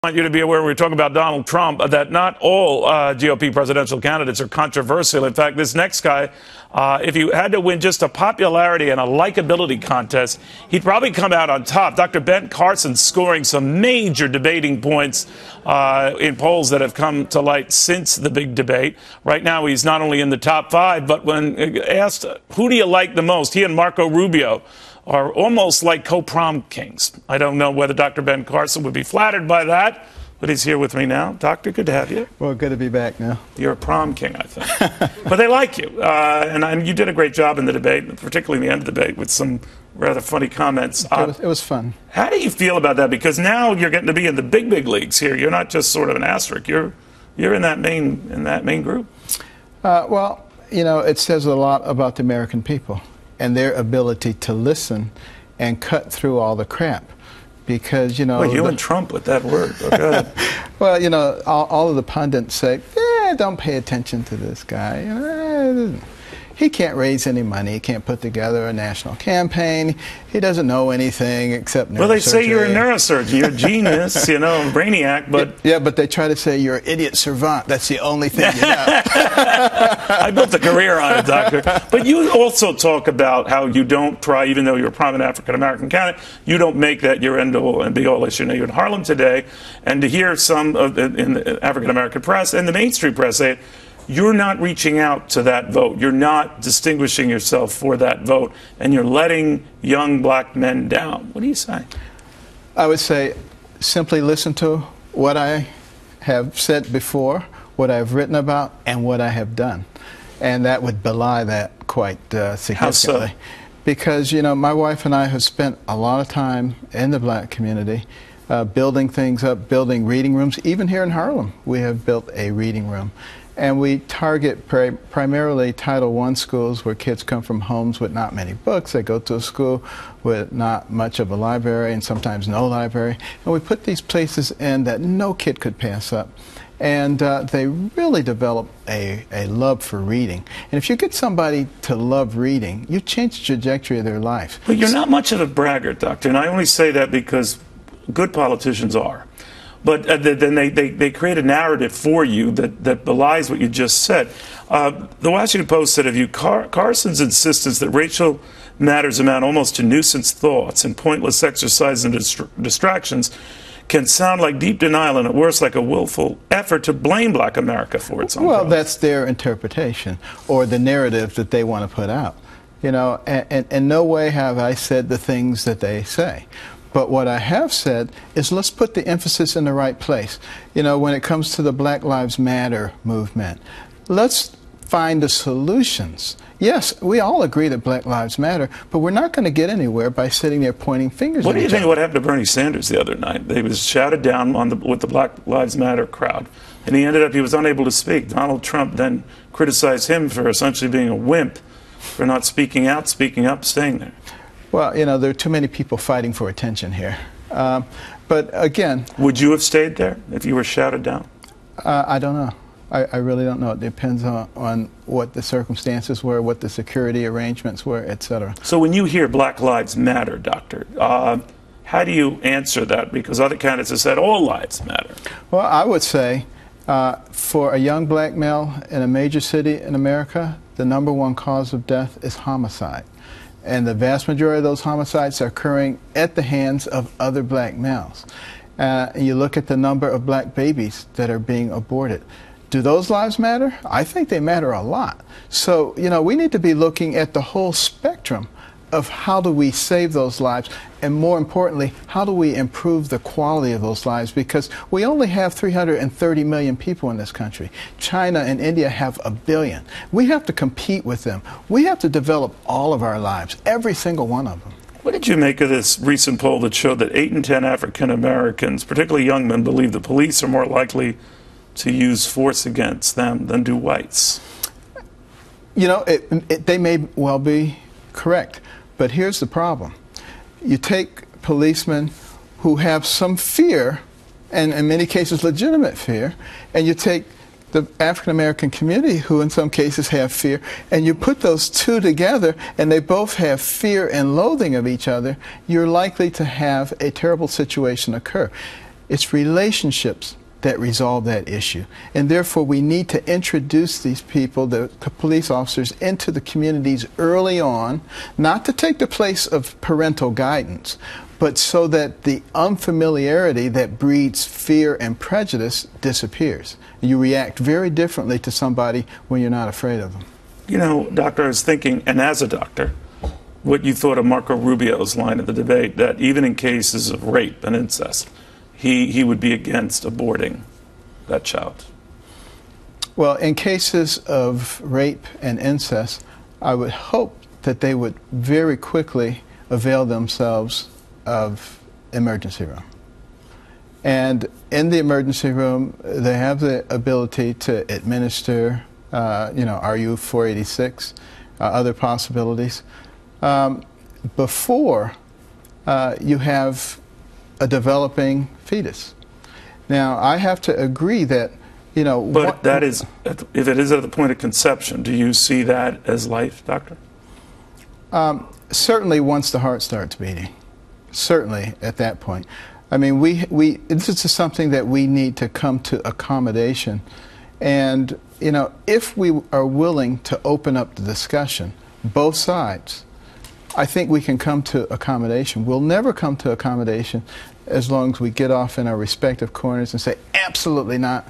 I want you to be aware, we were talking about Donald Trump, that not all GOP presidential candidates are controversial. In fact, this next guy, if you had to win just a popularity and a likability contest, he'd probably come out on top. Dr. Ben Carson scoring some major debating points in polls that have come to light since the big debate. Right now, he's not only in the top 5, but when asked, who do you like the most, he and Marco Rubio are almost like co-prom kings. I don't know whether Dr. Ben Carson would be flattered by that, but he's here with me now. Doctor, good to have you. Well, good to be back now. You're a prom king, I think. But they like you. And you did a great job in the debate, particularly in the end of the debate, with some rather funny comments. It was fun. How do you feel about that? Because now you're getting to be in the big leagues here. You're not just sort of an asterisk. You're in that main group. Well, you know, it says a lot about the American people and their ability to listen and cut through all the crap. Because, you know... Well, you and Trump with that word. Okay. Well, you know, all of the pundits say, don't pay attention to this guy. You know, he can't raise any money. He can't put together a national campaign. He doesn't know anything except neurosurgery. Well, they say you're a neurosurgeon. You're a genius, you know, a brainiac, but... Yeah, but they try to say you're an idiot savant. That's the only thing you know. I built a career on it, Doctor. But you also talk about how you don't try, even though you're a prominent African-American candidate, you don't make that your end-all and be-all issue. Now, you're in Harlem today, and to hear some of in the African-American press and the mainstream press say it, you're not reaching out to that vote. You're not distinguishing yourself for that vote, and you're letting young black men down. What do you say? I would say simply listen to what I have said before, what I've written about, and what I have done. And that would belie that quite significantly. How so? Because, you know, my wife and I have spent a lot of time in the black community building things up, building reading rooms. Even here in Harlem, we have built a reading room. And we target primarily Title I schools where kids come from homes with not many books. They go to a school with not much of a library and sometimes no library. And we put these places in that no kid could pass up. And they really develop a love for reading. And if you get somebody to love reading, you change the trajectory of their life. But you're not much of a braggart, Doctor. And I only say that because good politicians are. But then they create a narrative for you that belies what you just said. The Washington Post said of you, Carson's insistence that racial matters amount almost to nuisance thoughts and pointless exercise and distractions can sound like deep denial and at worst like a willful effort to blame black America for its own Well, problems. that's their interpretation or the narrative that they want to put out. You know, and in no way have I said the things that they say. But what I have said is let's put the emphasis in the right place. You know, when it comes to the Black Lives Matter movement, let's find the solutions. Yes, we all agree that Black Lives Matter, but we're not going to get anywhere by sitting there pointing fingers at each other. What do you think of what happened to Bernie Sanders the other night? He was shouted down with the Black Lives Matter crowd, and he was unable to speak. Donald Trump then criticized him for essentially being a wimp, for not speaking out, speaking up, staying there. Well, you know, there are too many people fighting for attention here. But again... Would you have stayed there if you were shouted down? I don't know. I really don't know. It depends on what the circumstances were, what the security arrangements were, etc. So when you hear Black Lives Matter, Doctor, how do you answer that? Because other candidates have said all lives matter. Well, I would say for a young black male in a major city in America, the #1 cause of death is homicide. And the vast majority of those homicides are occurring at the hands of other black males. You look at the number of black babies that are being aborted. Do those lives matter? I think they matter a lot. So, you know, we need to be looking at the whole spectrum of how do we save those lives, and more importantly, how do we improve the quality of those lives, because we only have 330 million people in this country. China and India have 1 billion. We have to compete with them. We have to develop all of our lives, every single one of them. What did you make of this recent poll that showed that 8 in 10 African Americans, particularly young men, believe the police are more likely to use force against them than do whites? You know, they may well be correct. But here's the problem. You take policemen who have some fear, and in many cases legitimate fear, and you take the African American community who in some cases have fear, and you put those two together and they both have fear and loathing of each other, you're likely to have a terrible situation occur. It's relationships that resolve that issue. And therefore, we need to introduce these people, the police officers, into the communities early on, not to take the place of parental guidance, but so that the unfamiliarity that breeds fear and prejudice disappears. You react very differently to somebody when you're not afraid of them. You know, Doctor, I was thinking, and as a doctor, what you thought of Marco Rubio's line of the debate, that even in cases of rape and incest, he would be against aborting that child. Well, in cases of rape and incest, I would hope that they would very quickly avail themselves of emergency room. And in the emergency room, they have the ability to administer, RU 486, other possibilities, before you have a developing fetus. Now, I have to agree that, But that is, if it is at the point of conception, do you see that as life, Doctor? Certainly once the heart starts beating. Certainly at that point. I mean, this is something that we need to come to accommodation. And, if we are willing to open up the discussion, both sides, I think we can come to accommodation. We'll never come to accommodation as long as we get off in our respective corners and say, absolutely not.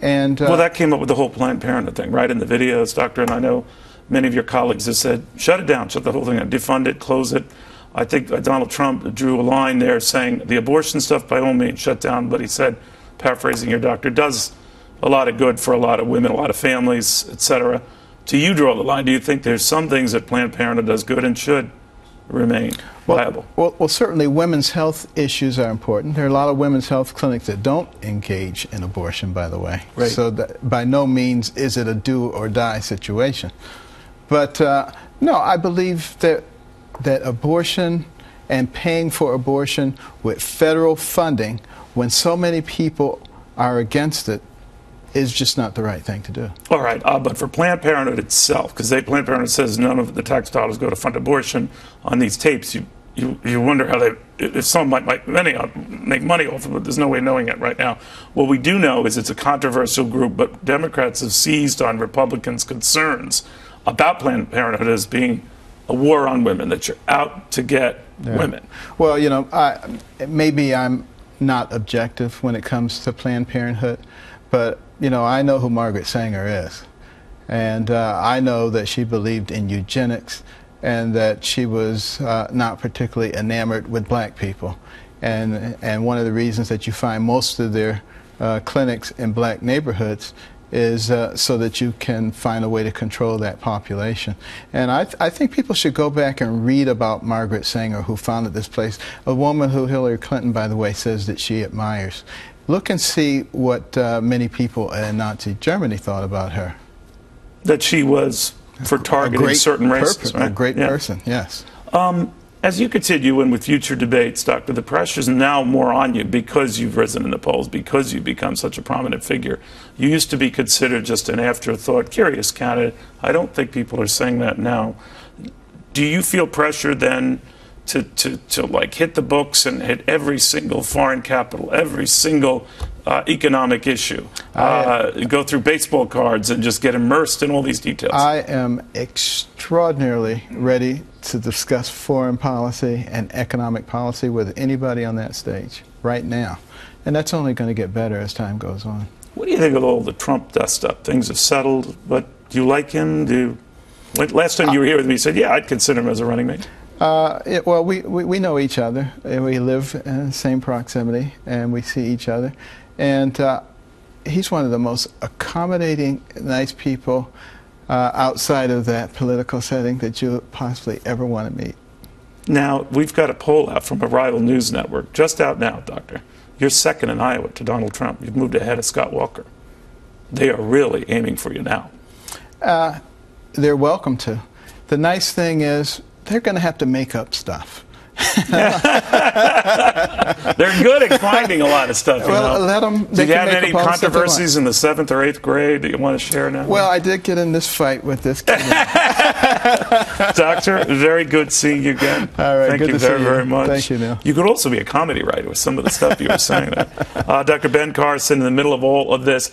And well, that came up with the whole Planned Parenthood thing, right, in the videos, Doctor, and I know many of your colleagues have said, shut it down, shut the whole thing down, defund it, close it. I think Donald Trump drew a line there saying the abortion stuff, by all means, shut down, but he said, paraphrasing your doctor, does a lot of good for a lot of women, a lot of families, etc. Do you draw the line? Do you think there's some things that Planned Parenthood does good and should remain viable? Well, certainly women's health issues are important. There are a lot of women's health clinics that don't engage in abortion, by the way. Right. So that by no means is it a do or die situation. But no, I believe that abortion and paying for abortion with federal funding, when so many people are against it, is just not the right thing to do. All right, but for Planned Parenthood itself, because Planned Parenthood says none of the tax dollars go to fund abortion, on these tapes, you wonder how if some might make money off of it, there's no way of knowing it right now. What we do know is it's a controversial group, but Democrats have seized on Republicans' concerns about Planned Parenthood as being a war on women, that you're out to get women. Well, maybe I'm not objective when it comes to Planned Parenthood, but I know who Margaret Sanger is, and I know that she believed in eugenics and that she was not particularly enamored with black people, and one of the reasons that you find most of their clinics in black neighborhoods is so that you can find a way to control that population. And I think people should go back and read about Margaret Sanger, who founded this place, a woman who Hillary Clinton, by the way, says that she admires. Look and see what many people in Nazi Germany thought about her. That she was for targeting certain races, right? A great person, yes. As you continue in with future debates, Doctor, the pressure's now more on you because you've risen in the polls, because you've become such a prominent figure. You used to be considered just an afterthought, curious candidate. I don't think people are saying that now. Do you feel pressure then to like hit the books and hit every single foreign capital, every single economic issue, go through baseball cards and just get immersed in all these details? I am extraordinarily ready to discuss foreign policy and economic policy with anybody on that stage right now. And that's only going to get better as time goes on. What do you think of all the Trump dust-up? Things have settled, but do you like him? Last time you were here with me, you said, yeah, I'd consider him as a running mate. Well, we know each other, and we live in the same proximity, and we see each other. And he's one of the most accommodating, nice people outside of that political setting that you possibly ever want to meet. Now, we've got a poll out from a rival news network, just out now, Doctor. You're second in Iowa to Donald Trump. You've moved ahead of Scott Walker. They are really aiming for you now. They're welcome to. The nice thing is, they're going to have to make up stuff. They're good at finding a lot of stuff. Well, let them. Did you have any controversies in the 7th or 8th grade that you want to share now? Well, I did get in this fight with this kid. Doctor, very good seeing you again. All right, Thank good you to see very, you. very much. Thank you, Neil. You could also be a comedy writer with some of the stuff you were saying there. Dr. Ben Carson, in the middle of all of this.